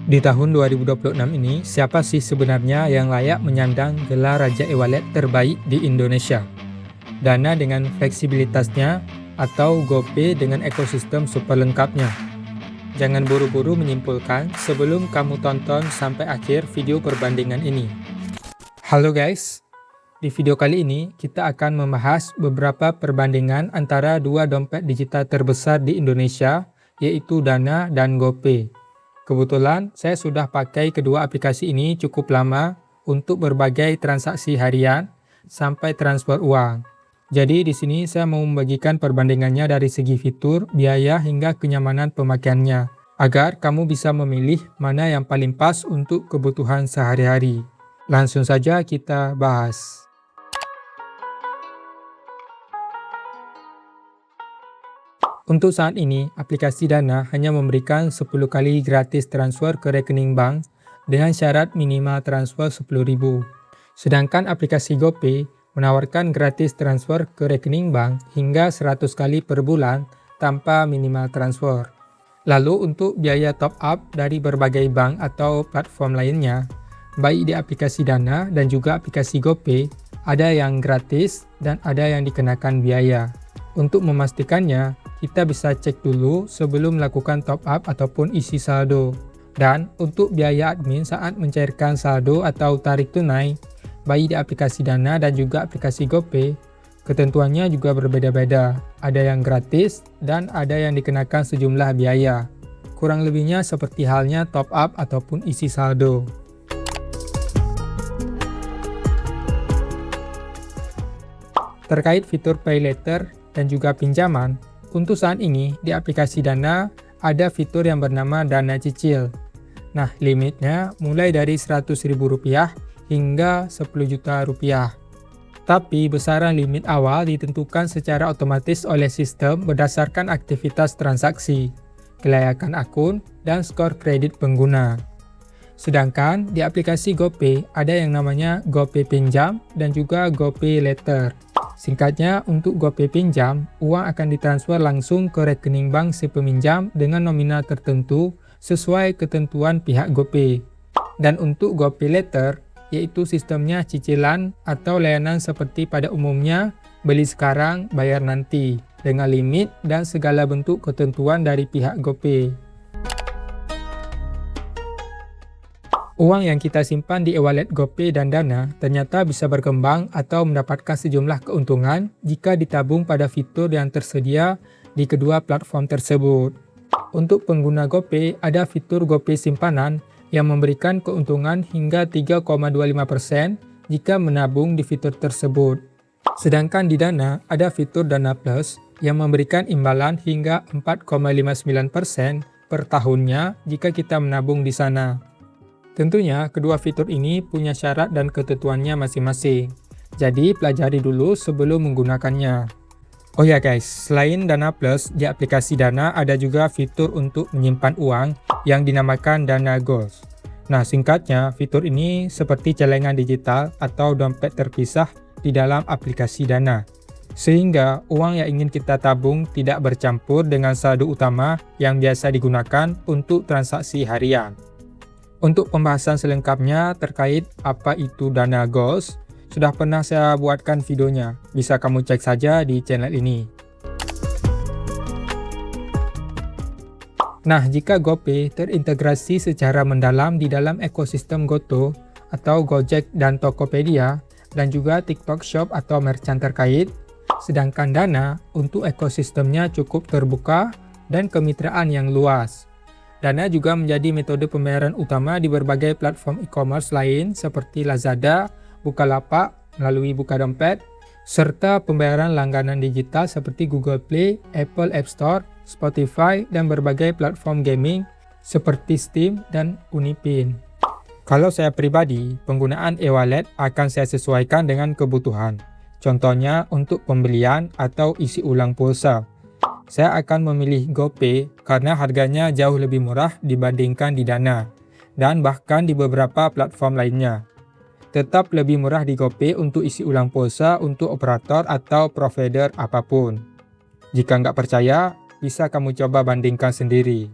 Di tahun 2026 ini, siapa sih sebenarnya yang layak menyandang gelar Raja e-wallet terbaik di Indonesia? Dana dengan fleksibilitasnya atau GoPay dengan ekosistem super lengkapnya? Jangan buru-buru menyimpulkan sebelum kamu tonton sampai akhir video perbandingan ini. Halo guys, di video kali ini kita akan membahas beberapa perbandingan antara dua dompet digital terbesar di Indonesia, yaitu Dana dan GoPay. Kebetulan saya sudah pakai kedua aplikasi ini cukup lama untuk berbagai transaksi harian sampai transfer uang. Jadi di sini saya mau membagikan perbandingannya dari segi fitur, biaya hingga kenyamanan pemakaiannya, agar kamu bisa memilih mana yang paling pas untuk kebutuhan sehari-hari. Langsung saja kita bahas. Untuk saat ini, aplikasi Dana hanya memberikan 10 kali gratis transfer ke rekening bank dengan syarat minimal transfer 10.000. Sedangkan aplikasi GoPay menawarkan gratis transfer ke rekening bank hingga 100 kali per bulan tanpa minimal transfer. Lalu untuk biaya top up dari berbagai bank atau platform lainnya, baik di aplikasi Dana dan juga aplikasi GoPay, ada yang gratis dan ada yang dikenakan biaya. Untuk memastikannya, kita bisa cek dulu sebelum melakukan top up ataupun isi saldo. Dan untuk biaya admin saat mencairkan saldo atau tarik tunai, baik di aplikasi Dana dan juga aplikasi GoPay, ketentuannya juga berbeda-beda. Ada yang gratis dan ada yang dikenakan sejumlah biaya. Kurang lebihnya seperti halnya top up ataupun isi saldo. Terkait fitur pay later dan juga pinjaman, untuk saat ini di aplikasi Dana ada fitur yang bernama Dana Cicil. Nah, limitnya mulai dari Rp100.000 hingga Rp10 juta. Tapi besaran limit awal ditentukan secara otomatis oleh sistem berdasarkan aktivitas transaksi, kelayakan akun, dan skor kredit pengguna. Sedangkan di aplikasi GoPay ada yang namanya GoPay Pinjam dan juga GoPay Later. Singkatnya, untuk GoPay Pinjam, uang akan ditransfer langsung ke rekening bank si peminjam dengan nominal tertentu sesuai ketentuan pihak GoPay. Dan untuk GoPay Later, yaitu sistemnya cicilan atau layanan seperti pada umumnya beli sekarang, bayar nanti, dengan limit dan segala bentuk ketentuan dari pihak GoPay. Uang yang kita simpan di e-wallet GoPay dan Dana ternyata bisa berkembang atau mendapatkan sejumlah keuntungan jika ditabung pada fitur yang tersedia di kedua platform tersebut. Untuk pengguna GoPay, ada fitur GoPay Simpanan yang memberikan keuntungan hingga 3,25% jika menabung di fitur tersebut. Sedangkan di Dana, ada fitur Dana Plus yang memberikan imbalan hingga 4,59% per tahunnya jika kita menabung di sana. Tentunya, kedua fitur ini punya syarat dan ketentuannya masing-masing. Jadi, pelajari dulu sebelum menggunakannya. Oh ya guys, selain Dana Plus, di aplikasi Dana ada juga fitur untuk menyimpan uang yang dinamakan Dana Goals. Nah, singkatnya, fitur ini seperti celengan digital atau dompet terpisah di dalam aplikasi Dana. Sehingga, uang yang ingin kita tabung tidak bercampur dengan saldo utama yang biasa digunakan untuk transaksi harian. Untuk pembahasan selengkapnya terkait apa itu Dana Goals, sudah pernah saya buatkan videonya. Bisa kamu cek saja di channel ini. Nah, jika GoPay terintegrasi secara mendalam di dalam ekosistem GoTo atau Gojek dan Tokopedia, dan juga TikTok Shop atau merchant terkait, sedangkan Dana untuk ekosistemnya cukup terbuka dan kemitraan yang luas. Dana juga menjadi metode pembayaran utama di berbagai platform e-commerce lain seperti Lazada, Bukalapak, melalui Buka Dompet, serta pembayaran langganan digital seperti Google Play, Apple App Store, Spotify, dan berbagai platform gaming seperti Steam dan Unipin. Kalau saya pribadi, penggunaan e-wallet akan saya sesuaikan dengan kebutuhan. Contohnya untuk pembelian atau isi ulang pulsa. Saya akan memilih GoPay karena harganya jauh lebih murah dibandingkan di Dana, dan bahkan di beberapa platform lainnya. Tetap lebih murah di GoPay untuk isi ulang pulsa untuk operator atau provider apapun. Jika nggak percaya, bisa kamu coba bandingkan sendiri.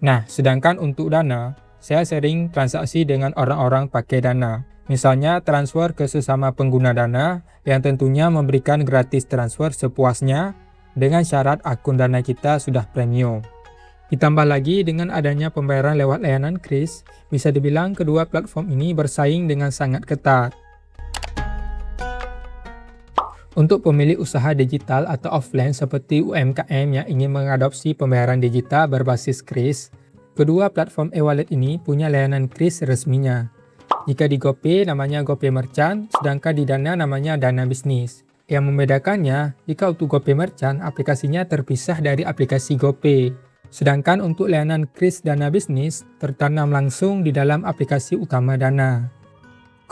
Nah, sedangkan untuk Dana, saya sering transaksi dengan orang-orang pakai Dana. Misalnya transfer ke sesama pengguna Dana yang tentunya memberikan gratis transfer sepuasnya dengan syarat akun Dana kita sudah premium. Ditambah lagi dengan adanya pembayaran lewat layanan kris, bisa dibilang kedua platform ini bersaing dengan sangat ketat. Untuk pemilik usaha digital atau offline seperti UMKM yang ingin mengadopsi pembayaran digital berbasis kris, kedua platform e-wallet ini punya layanan kris resminya. Jika di GoPay namanya GoPay Merchant, sedangkan di Dana namanya Dana Bisnis. Yang membedakannya, jika untuk GoPay Merchant, aplikasinya terpisah dari aplikasi GoPay. Sedangkan untuk layanan kris Dana Bisnis tertanam langsung di dalam aplikasi utama Dana.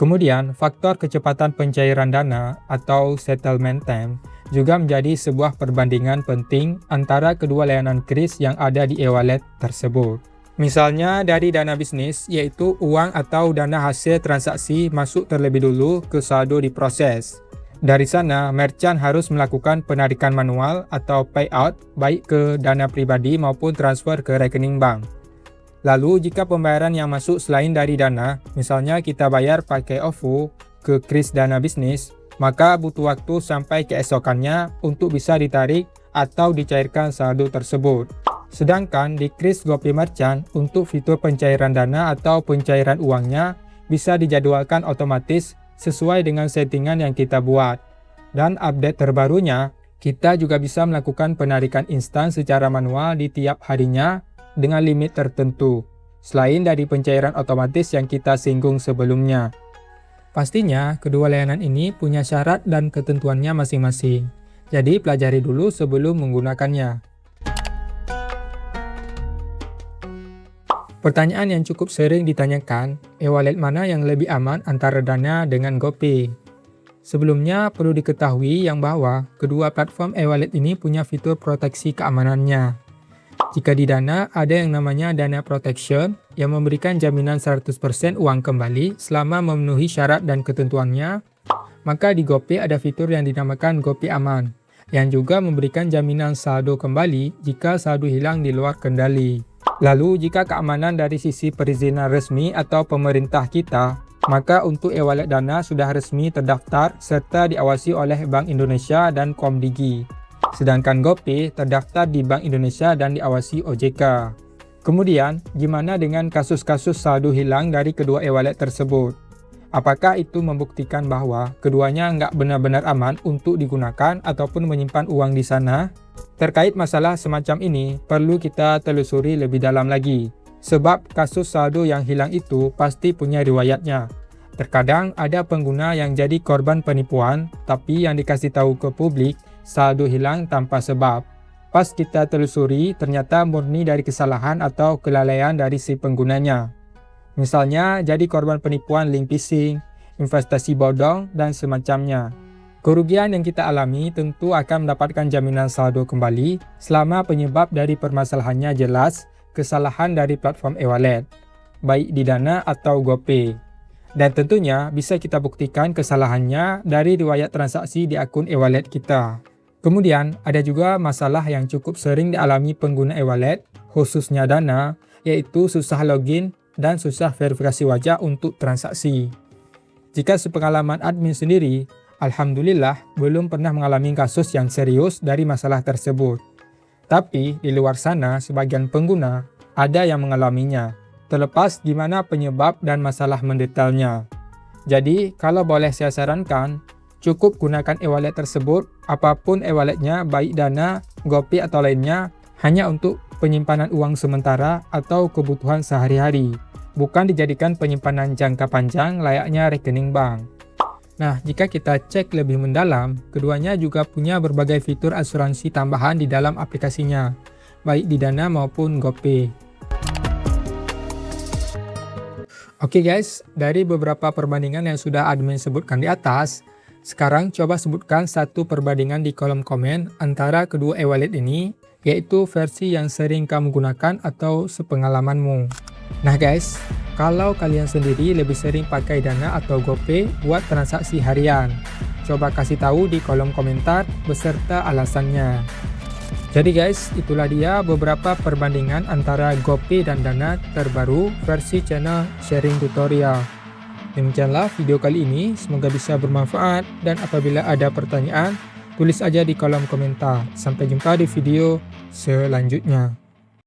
Kemudian, faktor kecepatan pencairan dana atau settlement time juga menjadi sebuah perbandingan penting antara kedua layanan kris yang ada di e-wallet tersebut. Misalnya dari Dana Bisnis, yaitu uang atau dana hasil transaksi masuk terlebih dulu ke saldo diproses. Dari sana, merchant harus melakukan penarikan manual atau payout baik ke dana pribadi maupun transfer ke rekening bank. Lalu, jika pembayaran yang masuk selain dari Dana, misalnya kita bayar pakai OVO ke kris Dana Bisnis, maka butuh waktu sampai keesokannya untuk bisa ditarik atau dicairkan saldo tersebut. Sedangkan di kris GoPay Merchant, untuk fitur pencairan dana atau pencairan uangnya bisa dijadwalkan otomatis sesuai dengan settingan yang kita buat. Dan update terbarunya, kita juga bisa melakukan penarikan instan secara manual di tiap harinya dengan limit tertentu, selain dari pencairan otomatis yang kita singgung sebelumnya. Pastinya, kedua layanan ini punya syarat dan ketentuannya masing-masing. Jadi, pelajari dulu sebelum menggunakannya. Pertanyaan yang cukup sering ditanyakan, e-wallet mana yang lebih aman antara Dana dengan GoPay? Sebelumnya, perlu diketahui yang bahwa kedua platform e-wallet ini punya fitur proteksi keamanannya. Jika di Dana, ada yang namanya Dana Protection yang memberikan jaminan 100% uang kembali selama memenuhi syarat dan ketentuannya, maka di GoPay ada fitur yang dinamakan GoPay Aman, yang juga memberikan jaminan saldo kembali jika saldo hilang di luar kendali. Lalu, jika keamanan dari sisi perizinan resmi atau pemerintah kita, maka untuk e-wallet Dana sudah resmi terdaftar serta diawasi oleh Bank Indonesia dan Komdigi. Sedangkan GoPay terdaftar di Bank Indonesia dan diawasi OJK. Kemudian, gimana dengan kasus-kasus saldo hilang dari kedua e-wallet tersebut? Apakah itu membuktikan bahwa keduanya nggak benar-benar aman untuk digunakan ataupun menyimpan uang di sana? Terkait masalah semacam ini, perlu kita telusuri lebih dalam lagi. Sebab kasus saldo yang hilang itu pasti punya riwayatnya. Terkadang ada pengguna yang jadi korban penipuan, tapi yang dikasih tahu ke publik, saldo hilang tanpa sebab. Pas kita telusuri, ternyata murni dari kesalahan atau kelalaian dari si penggunanya. Misalnya, jadi korban penipuan link phishing, investasi bodong, dan semacamnya. Kerugian yang kita alami tentu akan mendapatkan jaminan saldo kembali selama penyebab dari permasalahannya jelas kesalahan dari platform e-wallet, baik di Dana atau GoPay. Dan tentunya bisa kita buktikan kesalahannya dari riwayat transaksi di akun e-wallet kita. Kemudian ada juga masalah yang cukup sering dialami pengguna e-wallet, khususnya Dana, yaitu susah login dan susah verifikasi wajah untuk transaksi. Jika sepengalaman admin sendiri, alhamdulillah belum pernah mengalami kasus yang serius dari masalah tersebut. Tapi di luar sana sebagian pengguna ada yang mengalaminya, terlepas gimana penyebab dan masalah mendetailnya. Jadi kalau boleh saya sarankan, cukup gunakan e-wallet tersebut, apapun e-walletnya baik Dana, GoPay atau lainnya, hanya untuk penyimpanan uang sementara atau kebutuhan sehari-hari, bukan dijadikan penyimpanan jangka panjang layaknya rekening bank. Nah, jika kita cek lebih mendalam, keduanya juga punya berbagai fitur asuransi tambahan di dalam aplikasinya, baik di Dana maupun GoPay. Oke guys, dari beberapa perbandingan yang sudah admin sebutkan di atas, sekarang coba sebutkan satu perbandingan di kolom komen antara kedua e-wallet ini, yaitu versi yang sering kamu gunakan atau sepengalamanmu. Nah guys, kalau kalian sendiri lebih sering pakai Dana atau GoPay buat transaksi harian, coba kasih tahu di kolom komentar beserta alasannya. Jadi guys, itulah dia beberapa perbandingan antara GoPay dan Dana terbaru versi channel sharing tutorial. Demikianlah video kali ini, semoga bisa bermanfaat dan apabila ada pertanyaan, tulis aja di kolom komentar. Sampai jumpa di video selanjutnya.